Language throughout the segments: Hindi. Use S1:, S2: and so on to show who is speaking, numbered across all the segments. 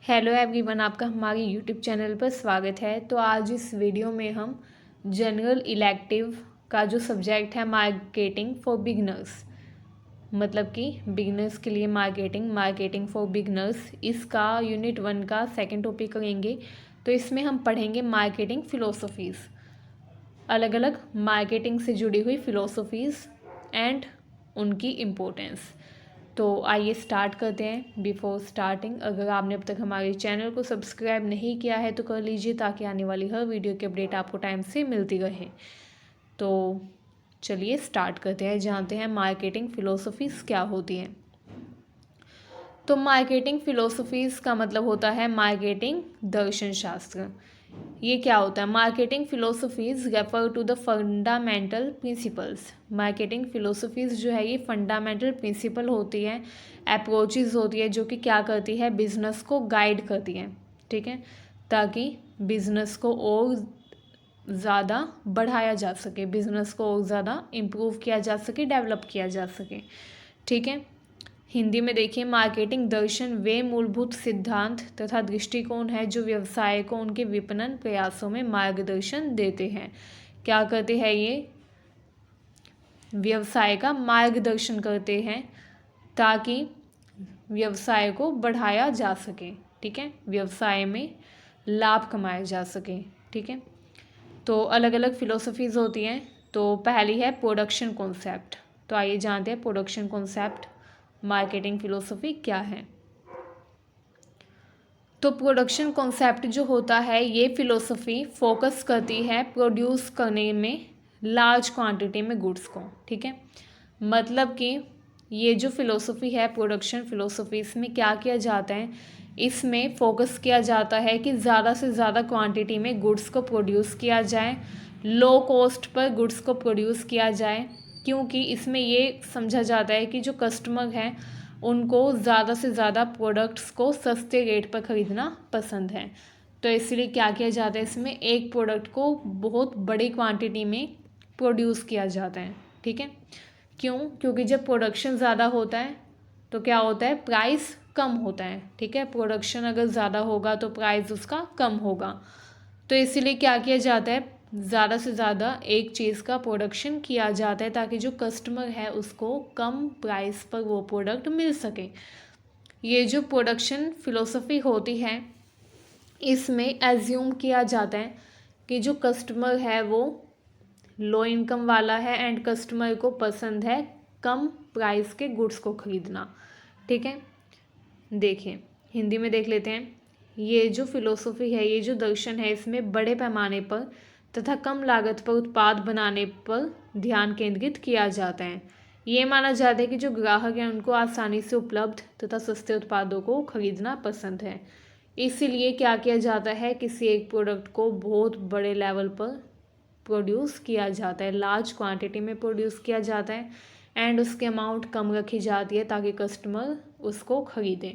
S1: हेलो एवरीवन, आपका हमारे यूट्यूब चैनल पर स्वागत है। तो आज इस वीडियो में हम जनरल इलेक्टिव का जो सब्जेक्ट है मार्केटिंग फॉर बिगनर्स, मतलब कि बिगनर्स के लिए मार्केटिंग फॉर बिगनर्स, इसका यूनिट 1 का सेकंड टॉपिक करेंगे। तो इसमें हम पढ़ेंगे मार्केटिंग फ़िलोसफीज़, अलग अलग मार्केटिंग से जुड़ी हुई फ़िलोसफीज़ एंड उनकी इम्पोर्टेंस। तो आइए स्टार्ट करते हैं। बिफोर स्टार्टिंग, अगर आपने अब तक हमारे चैनल को सब्सक्राइब नहीं किया है तो कर लीजिए, ताकि आने वाली हर वीडियो की अपडेट आपको टाइम से मिलती रहे। तो चलिए स्टार्ट करते हैं, जानते हैं मार्केटिंग फ़िलोसफीज़ क्या होती हैं। तो मार्केटिंग फ़िलोसफीज़ का मतलब होता है मार्केटिंग दर्शन शास्त्र। ये क्या होता है? Marketing philosophies refer to the fundamental principles. Marketing philosophies जो है ये फंडामेंटल प्रिंसिपल होती है, अप्रोचेज़ होती है, जो कि क्या करती है, बिज़नेस को गाइड करती है, ठीक है, ताकि बिज़नेस को और ज़्यादा बढ़ाया जा सके, बिज़नेस को और ज़्यादा इम्प्रूव किया जा सके, डेवलप किया जा सके, ठीक है। हिंदी में देखिए, मार्केटिंग दर्शन वे मूलभूत सिद्धांत तथा दृष्टिकोण है जो व्यवसाय को उनके विपणन प्रयासों में मार्गदर्शन देते हैं। क्या करते हैं ये? व्यवसाय का मार्गदर्शन करते हैं ताकि व्यवसाय को बढ़ाया जा सके, ठीक है, व्यवसाय में लाभ कमाया जा सके, ठीक है। तो अलग अलग फ़िलोसफीज़ होती हैं। तो पहली है प्रोडक्शन कॉन्सेप्ट। तो आइए जानते हैं प्रोडक्शन कॉन्सेप्ट, मार्केटिंग फ़िलोसफी क्या है। तो प्रोडक्शन कॉन्सेप्ट जो होता है, ये फ़िलोसफी फोकस करती है प्रोड्यूस करने में लार्ज क्वांटिटी में गुड्स को, ठीक है। मतलब कि ये जो फ़िलोसफी है प्रोडक्शन फ़िलोसफी, इसमें क्या किया जाता है, इसमें फोकस किया जाता है कि ज़्यादा से ज़्यादा क्वांटिटी में गुड्स को प्रोड्यूस किया जाए, लो कॉस्ट पर गुड्स को प्रोड्यूस किया जाए, क्योंकि इसमें ये समझा जाता है कि जो कस्टमर हैं उनको ज़्यादा से ज़्यादा प्रोडक्ट्स को सस्ते रेट पर ख़रीदना पसंद है। तो इसलिए क्या किया जाता है, इसमें एक प्रोडक्ट को बहुत बड़ी क्वांटिटी में प्रोड्यूस किया जाता है, ठीक है। क्यों? क्योंकि जब प्रोडक्शन ज़्यादा होता है तो क्या होता है, प्राइस कम होता है, ठीक है। प्रोडक्शन अगर ज़्यादा होगा तो प्राइस उसका कम होगा। तो इसीलिए क्या किया जाता है, ज़्यादा से ज़्यादा एक चीज़ का प्रोडक्शन किया जाता है ताकि जो कस्टमर है उसको कम प्राइस पर वो प्रोडक्ट मिल सके। ये जो प्रोडक्शन फ़िलोसफी होती है, इसमें एज्यूम किया जाता है कि जो कस्टमर है वो लो इनकम वाला है एंड कस्टमर को पसंद है कम प्राइस के गुड्स को ख़रीदना, ठीक है। देखिए, हिंदी में देख लेते हैं। ये जो फ़िलोसफी है, ये जो दर्शन है, इसमें बड़े पैमाने पर तथा कम लागत पर उत्पाद बनाने पर ध्यान केंद्रित किया जाता है। ये माना जाता है कि जो ग्राहक हैं उनको आसानी से उपलब्ध तथा सस्ते उत्पादों को खरीदना पसंद है। इसीलिए क्या किया जाता है, किसी एक प्रोडक्ट को बहुत बड़े लेवल पर प्रोड्यूस किया जाता है, लार्ज क्वांटिटी में प्रोड्यूस किया जाता है एंड उसकी अमाउंट कम रखी जाती है ताकि कस्टमर उसको ख़रीदें,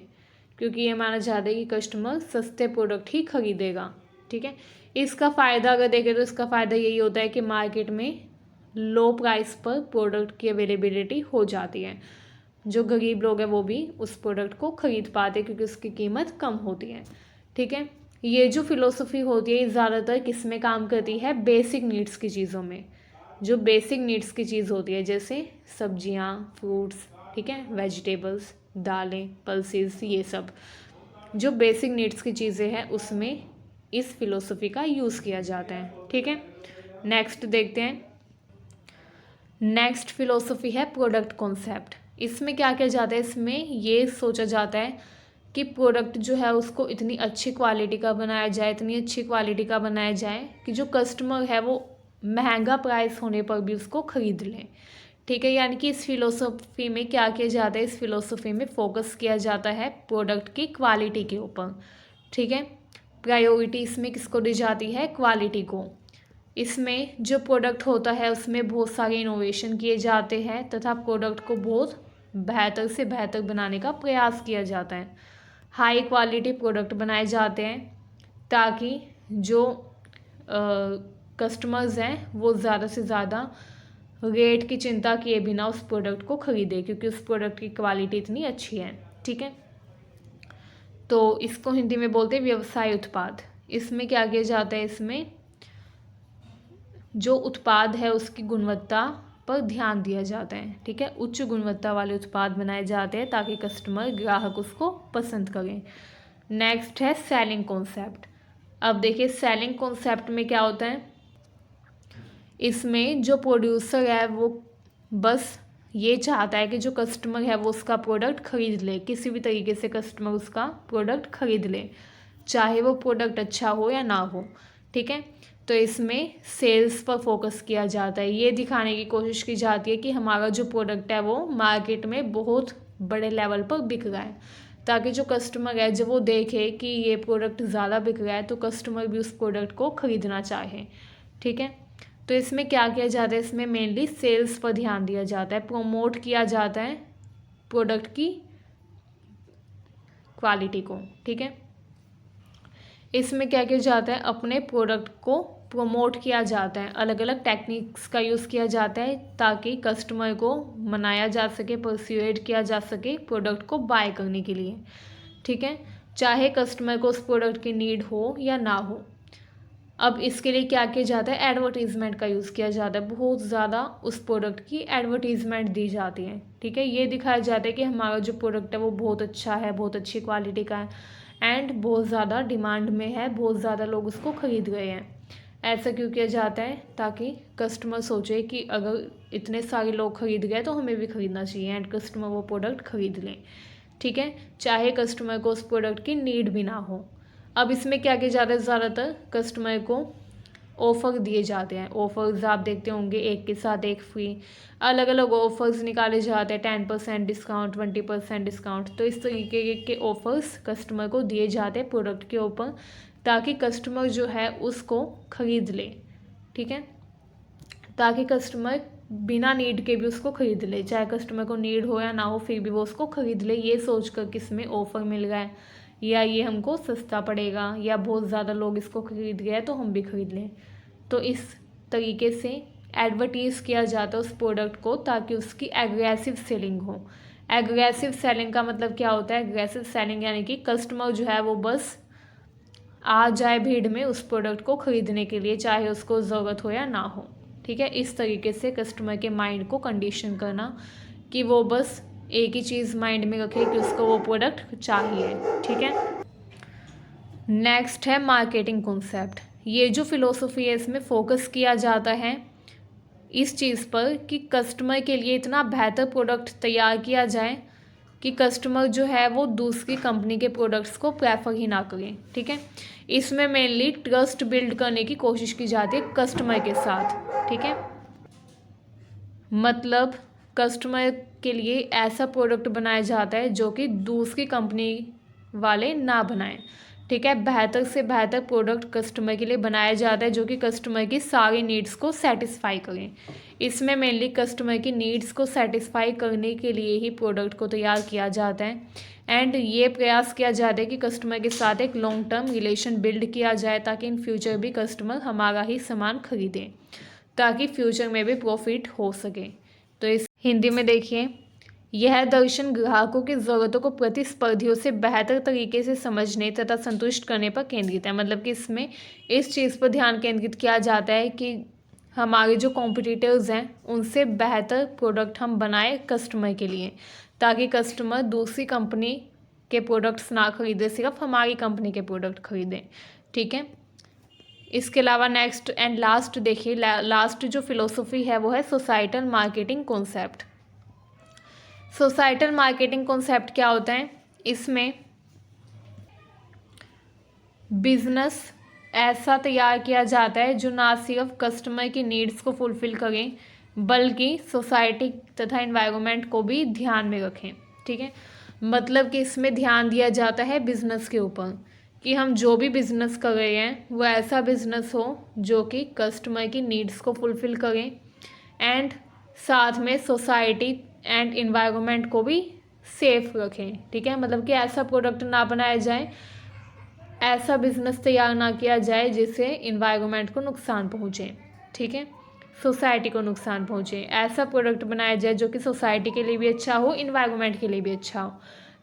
S1: क्योंकि ये माना जाता है कि कस्टमर सस्ते प्रोडक्ट ही खरीदेगा, ठीक है। इसका फ़ायदा अगर देखें तो इसका फ़ायदा यही होता है कि मार्केट में लो प्राइस पर प्रोडक्ट की अवेलेबिलिटी हो जाती है, जो गरीब लोग हैं वो भी उस प्रोडक्ट को ख़रीद पाते हैं क्योंकि उसकी कीमत कम होती है, ठीक है। ये जो फ़िलोसफी होती है ज़्यादातर किस में काम करती है, बेसिक नीड्स की चीज़ों में। जो बेसिक नीड्स की चीज़ होती है जैसे सब्जियां, फ्रूट्स, ठीक है, वेजिटेबल्स, दालें, पल्सेस, ये सब जो बेसिक नीड्स की चीज़ें हैं उसमें इस फ़िलोसफी का यूज़ किया जाता है, ठीक है। नेक्स्ट देखते हैं। नेक्स्ट फ़िलोसफी है प्रोडक्ट कॉन्सेप्ट। इसमें क्या किया जाता है, इसमें ये सोचा जाता है कि प्रोडक्ट जो है उसको इतनी अच्छी क्वालिटी का बनाया जाए, इतनी अच्छी क्वालिटी का बनाया जाए कि जो कस्टमर है वो महंगा प्राइस होने पर भी उसको ख़रीद लें, ठीक है। यानी कि इस फ़िलोसफी में क्या किया जाता है, इस फ़िलोसफी में फोकस किया जाता है प्रोडक्ट की क्वालिटी के ऊपर, ठीक है। प्रायोरिटी इसमें किसको दी जाती है, क्वालिटी को। इसमें जो प्रोडक्ट होता है उसमें बहुत सारे इनोवेशन किए जाते हैं तथा प्रोडक्ट को बहुत बेहतर से बेहतर बनाने का प्रयास किया जाता है। हाई क्वालिटी प्रोडक्ट बनाए जाते हैं ताकि जो कस्टमर्स हैं वो ज़्यादा से ज़्यादा रेट की चिंता किए बिना उस प्रोडक्ट को ख़रीदें, क्योंकि उस प्रोडक्ट की क्वालिटी इतनी अच्छी है, ठीक है। तो इसको हिंदी में बोलते हैं व्यवसाय उत्पाद। इसमें क्या किया जाता है, इसमें जो उत्पाद है उसकी गुणवत्ता पर ध्यान दिया जाता है। ठीक है, उच्च गुणवत्ता वाले उत्पाद बनाए जाते हैं ताकि कस्टमर ग्राहक उसको पसंद करें। नेक्स्ट है सेलिंग कॉन्सेप्ट। अब देखिए सेलिंग कॉन्सेप्ट में क्या होता है, इसमें जो प्रोड्यूसर है वो बस ये चाहता है कि जो कस्टमर है वो उसका प्रोडक्ट खरीद ले, किसी भी तरीके से कस्टमर उसका प्रोडक्ट खरीद ले, चाहे वो प्रोडक्ट अच्छा हो या ना हो। ठीक है, तो इसमें सेल्स पर फोकस किया जाता है। ये दिखाने की कोशिश की जाती है कि हमारा जो प्रोडक्ट है वो मार्केट में बहुत बड़े लेवल पर बिक रहा है, ताकि जो कस्टमर है जब वो देखे कि ये प्रोडक्ट ज़्यादा बिक रहा है तो कस्टमर भी उस प्रोडक्ट को ख़रीदना चाहे। ठीक है, तो इसमें क्या किया जाता है, इसमें मेनली सेल्स पर ध्यान दिया जाता है, प्रोमोट किया जाता है प्रोडक्ट की क्वालिटी को। ठीक है, इसमें क्या किया जाता है, अपने प्रोडक्ट को प्रमोट किया जाता है, अलग अलग टेक्निक्स का यूज़ किया जाता है ताकि कस्टमर को मनाया जा सके, परsuade किया जा सके प्रोडक्ट को बाय करने के लिए। ठीक है, चाहे कस्टमर को उस प्रोडक्ट की नीड हो या ना हो। अब इसके लिए क्या किया जाता है, एडवर्टीज़मेंट का यूज़ किया जाता है, बहुत ज़्यादा उस प्रोडक्ट की एडवर्टीज़मेंट दी जाती है। ठीक है, ये दिखाया जाता है कि हमारा जो प्रोडक्ट है वो बहुत अच्छा है, बहुत अच्छी क्वालिटी का है एंड बहुत ज़्यादा डिमांड में है, बहुत ज़्यादा लोग उसको ख़रीद रहे हैं। ऐसा क्यों किया जाता है, ताकि कस्टमर सोचे कि अगर इतने सारे लोग खरीद गए तो हमें भी ख़रीदना चाहिए एंड कस्टमर वो प्रोडक्ट ख़रीद लें। ठीक है, चाहे कस्टमर को उस प्रोडक्ट की नीड भी ना हो। अब इसमें क्या किया जाता है, ज़्यादातर कस्टमर को ऑफ़र दिए जाते हैं। ऑफ़र्स आप देखते होंगे, एक के साथ एक फ्री, अलग अलग ऑफ़र्स निकाले जाते हैं, 10% डिस्काउंट, 20% डिस्काउंट। तो इस तरीके के ऑफ़र्स कस्टमर को दिए जाते हैं प्रोडक्ट के ऊपर, ताकि कस्टमर जो है उसको ख़रीद ले। ठीक है, ताकि कस्टमर बिना नीड के भी उसको ख़रीद ले, चाहे कस्टमर को नीड हो या ना हो फिर भी वो उसको ख़रीद ले, ये सोच कर कि इसमें ऑफ़र मिल रहा है या ये हमको सस्ता पड़ेगा या बहुत ज़्यादा लोग इसको ख़रीद गए तो हम भी ख़रीद लें। तो इस तरीके से एडवर्टीज़ किया जाता है उस प्रोडक्ट को ताकि उसकी एग्रेसिव सेलिंग हो। एग्रेसिव सेलिंग का मतलब क्या होता है, एग्रेसिव सेलिंग यानी कि कस्टमर जो है वो बस आ जाए भीड़ में उस प्रोडक्ट को ख़रीदने के लिए, चाहे उसको ज़रूरत हो या ना हो। ठीक है, इस तरीके से कस्टमर के माइंड को कंडीशन करना कि वो बस एक ही चीज़ माइंड में रखे कि उसको वो प्रोडक्ट चाहिए। ठीक है, नेक्स्ट है मार्केटिंग कॉन्सेप्ट। ये जो फिलोसफी है इसमें फोकस किया जाता है इस चीज़ पर कि कस्टमर के लिए इतना बेहतर प्रोडक्ट तैयार किया जाए कि कस्टमर जो है वो दूसरी कंपनी के प्रोडक्ट्स को प्रेफर ही ना करें। ठीक है, इसमें मेनली ट्रस्ट बिल्ड करने की कोशिश की जाती है कस्टमर के साथ। ठीक है, मतलब कस्टमर के लिए ऐसा प्रोडक्ट बनाया जाता है जो कि दूसरी कंपनी वाले ना बनाएं। ठीक है, बेहतर से बेहतर प्रोडक्ट कस्टमर के लिए बनाया जाता है जो कि कस्टमर की सारी नीड्स को सेटिस्फाई करें। इसमें मेनली कस्टमर की नीड्स को सेटिस्फाई करने के लिए ही प्रोडक्ट को तैयार किया जाता है एंड ये प्रयास किया जाता है कि कस्टमर के साथ एक लॉन्ग टर्म रिलेशन बिल्ड किया जाए ताकि इन फ्यूचर भी कस्टमर हमारा ही सामान खरीदें, ताकि फ्यूचर में भी प्रॉफिट हो सके। तो इस हिंदी में देखिए, यह दर्शन ग्राहकों की ज़रूरतों को प्रतिस्पर्धियों से बेहतर तरीके से समझने तथा संतुष्ट करने पर केंद्रित है। मतलब कि इसमें इस चीज़ पर ध्यान केंद्रित किया जाता है कि हमारे जो कॉम्पिटिटर्स हैं उनसे बेहतर प्रोडक्ट हम बनाए कस्टमर के लिए, ताकि कस्टमर दूसरी कंपनी के प्रोडक्ट्स ना खरीदे, सिर्फ हमारी कंपनी के प्रोडक्ट खरीदें। ठीक है, इसके अलावा नेक्स्ट एंड लास्ट देखिए, लास्ट जो फिलोसफी है वो है societal marketing concept. Societal marketing concept क्या होता है, इसमें बिजनेस ऐसा तैयार किया जाता है जो ना सिर्फ कस्टमर की नीड्स को फुलफ़िल करें बल्कि सोसाइटी तथा एनवायरनमेंट को भी ध्यान में रखें। ठीक है, मतलब कि इसमें ध्यान दिया जाता है बिज़नेस के ऊपर कि हम जो भी बिज़नेस कर रहे हैं वो ऐसा बिज़नेस हो जो कि कस्टमर की नीड्स को फुलफ़िल करें एंड साथ में सोसाइटी एंड एनवायरनमेंट को भी सेफ रखें। ठीक है, मतलब कि ऐसा प्रोडक्ट ना बनाया जाए, ऐसा बिज़नेस तैयार ना किया जाए जिससे एनवायरनमेंट को नुकसान पहुँचे। ठीक है, सोसाइटी को नुकसान पहुँचे, ऐसा प्रोडक्ट बनाया जाए जो कि सोसाइटी के लिए भी अच्छा हो, एनवायरनमेंट के लिए भी अच्छा हो।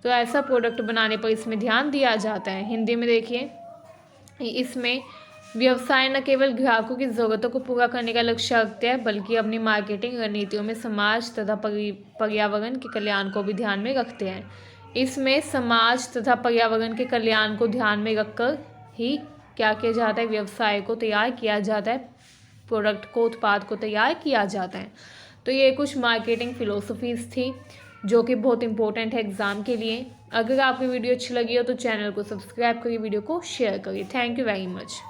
S1: तो ऐसा प्रोडक्ट बनाने पर इसमें ध्यान दिया जाता है। हिंदी में देखिए, इसमें व्यवसाय न केवल ग्राहकों की ज़रूरतों को पूरा करने का लक्ष्य रखते हैं, बल्कि अपनी मार्केटिंग रणनीतियों में समाज तथा पर्यावरण के कल्याण को भी ध्यान में रखते हैं। इसमें समाज तथा पर्यावरण के कल्याण को ध्यान में रखकर ही क्या किया जाता है, व्यवसाय को तैयार किया जाता है, प्रोडक्ट को, उत्पाद को तैयार किया जाता है। तो ये कुछ मार्केटिंग फ़िलोसफीज़ थी जो कि बहुत इंपॉर्टेंट है एग्ज़ाम के लिए। अगर आपकी वीडियो अच्छी लगी हो तो चैनल को सब्सक्राइब करिए, वीडियो को शेयर करिए। Thank you very much.